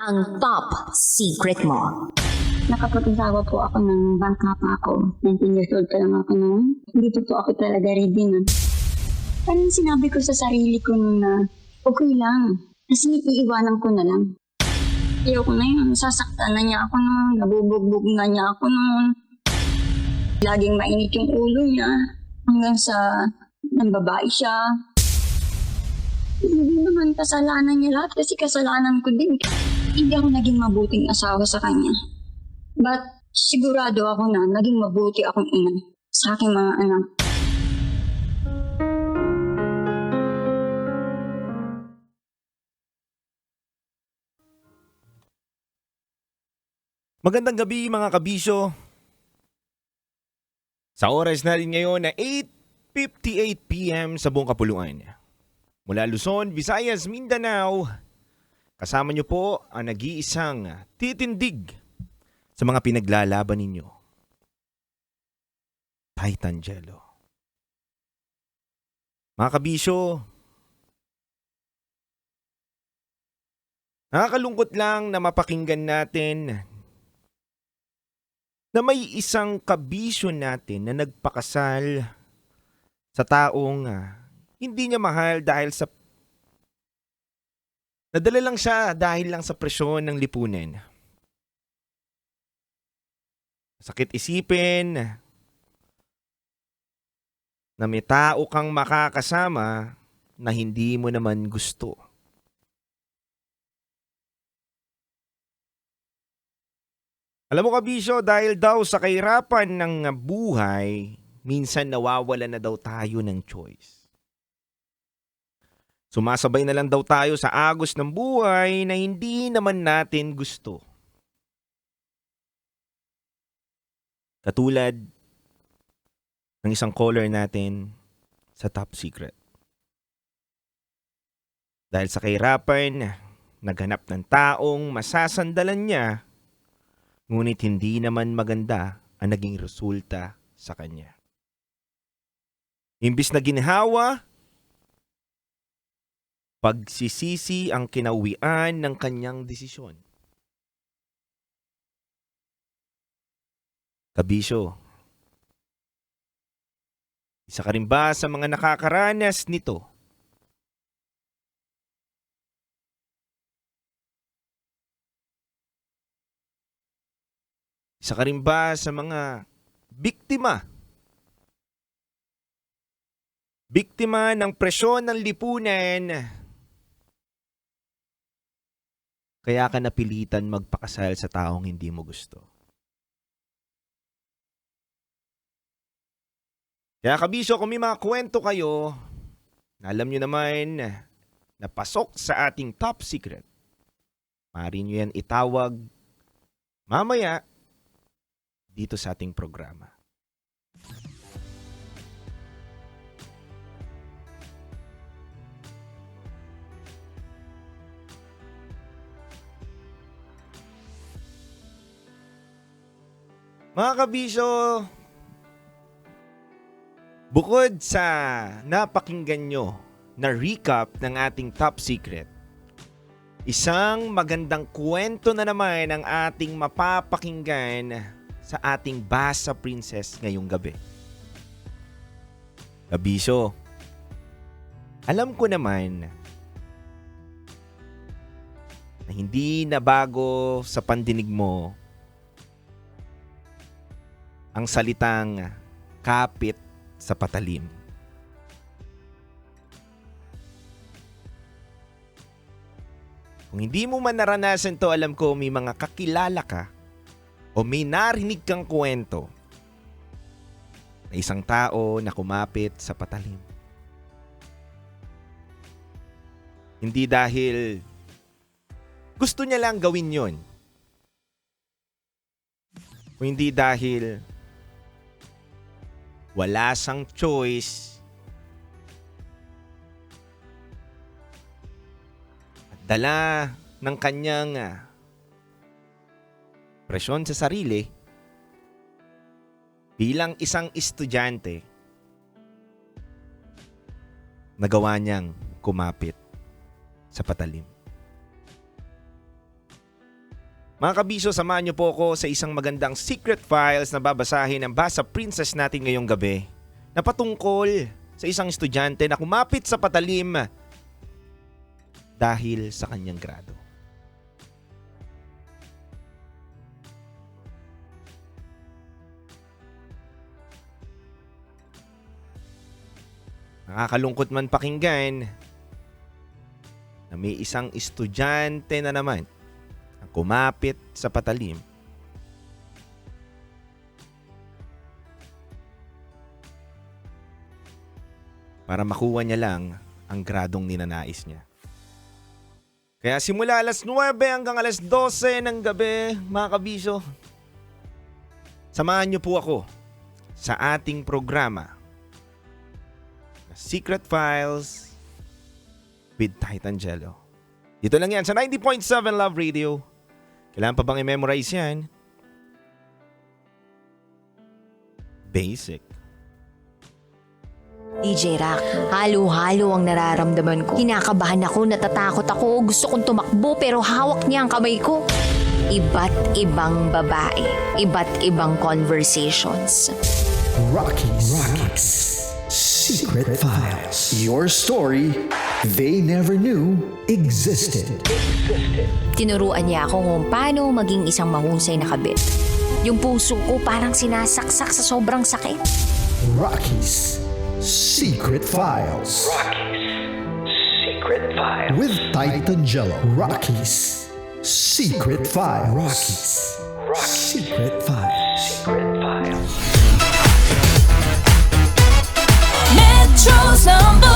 ang top secret mo. Nakapag-asawa po ako ng bangka pa ako. 19 years old pa lang ako noon. Hindi po ako talaga ready na. Parang sinabi ko sa sarili ko noon na okay lang. Kasi iiwanan ko na lang. Ayoko na yun. Sasaktan na niya ako noon. Nabubugbog na niya ako noon. Laging mainit yung ulo niya. Hanggang sa nambabae siya. Hindi naman kasalanan niya lahat kasi kasalanan ko din. Hindi ako naging mabuting asawa sa kanya. But sigurado ako na naging mabuti akong ina sa aking mga anak. Magandang gabi mga kabisyo. Sa oras natin ngayon na 8:58 PM sa buong kapuluan. Mula Luzon, Visayas, Mindanao, kasama niyo po ang nag-iisang titindig sa mga pinaglalaban ninyo. Titan Jello. Mga kabisyo, nakakalungkot lang na mapakinggan natin na may isang kabisyo natin na nagpakasal sa taong hindi niya mahal dahil sa nadala lang siya dahil lang sa presyon ng lipunan. Sakit isipin na may tao kang makakasama na hindi mo naman gusto. Alam mo kabisyo, dahil daw sa kahirapan ng buhay, minsan nawawala na daw tayo ng choice. Sumasabay na lang daw tayo sa agos ng buhay na hindi naman natin gusto. Katulad ng isang caller natin sa Top Secret. Dahil sa kahirapan, naghanap ng taong masasandalan niya, ngunit hindi naman maganda ang naging resulta sa kanya. Imbis na ginhawa, pagsisisi ang kinauwian ng kanyang desisyon. Kabisyo, isa ka rin ba sa mga nakakaranas nito? Isa ka rin ba sa mga biktima? Biktima ng presyon ng lipunan, kaya ka napilitan magpakasal sa taong hindi mo gusto. Kaya kabisyo, kung may mga kwento kayo, na alam nyo naman na pasok sa ating Top Secret, maaari nyo yan itawag mamaya dito sa ating programa. Mga kabisyo, bukod sa napakinggan nyo na recap ng ating Top Secret, isang magandang kwento na naman ang ating mapapakinggan sa ating Basa Princess ngayong gabi. Kabisyo, alam ko naman na hindi na bago sa pandinig mo ang salitang kapit sa patalim. Kung hindi mo man naranasan to, alam ko may mga kakilala ka o may narinig kang kwento na isang tao na kumapit sa patalim. Hindi dahil gusto niya lang gawin yon, o hindi dahil wala siyang choice at dala ng kanyang presyon sa sarili bilang isang estudyante, nagawa niyang kumapit sa patalim. Mga kabisyo, samahan niyo po ako sa isang magandang secret files na babasahin ng Basa Princess natin ngayong gabi na patungkol sa isang estudyante na kumapit sa patalim dahil sa kanyang grado. Nakakalungkot man pakinggan na may isang estudyante na naman ang kumapit sa patalim para makuha niya lang ang gradong ninanais niya. Kaya simula alas 9 hanggang alas 12 ng gabi, mga kabisyo, samahan niyo po ako sa ating programa Secret Files with Titan Jello. Dito lang yan sa 90.7 Love Radio. Kailangan pa bang i-memorize yan? Basic. DJ Rock, halo-halo ang nararamdaman ko. Kinakabahan ako, natatakot ako, gusto kong tumakbo pero hawak niya ang kamay ko. Iba't ibang babae, iba't ibang conversations. Rocky's Secret Files. Your story they never knew existed. Tinuruan niya ako kung paano maging isang mahusay na kabit. Yung puso ko parang sinasaksak sa sobrang sakit. Rocky's Secret Files. Secret Files. With Titan Jello. Rocky's Secret Files. Secret Files. Secret Files. Metro's number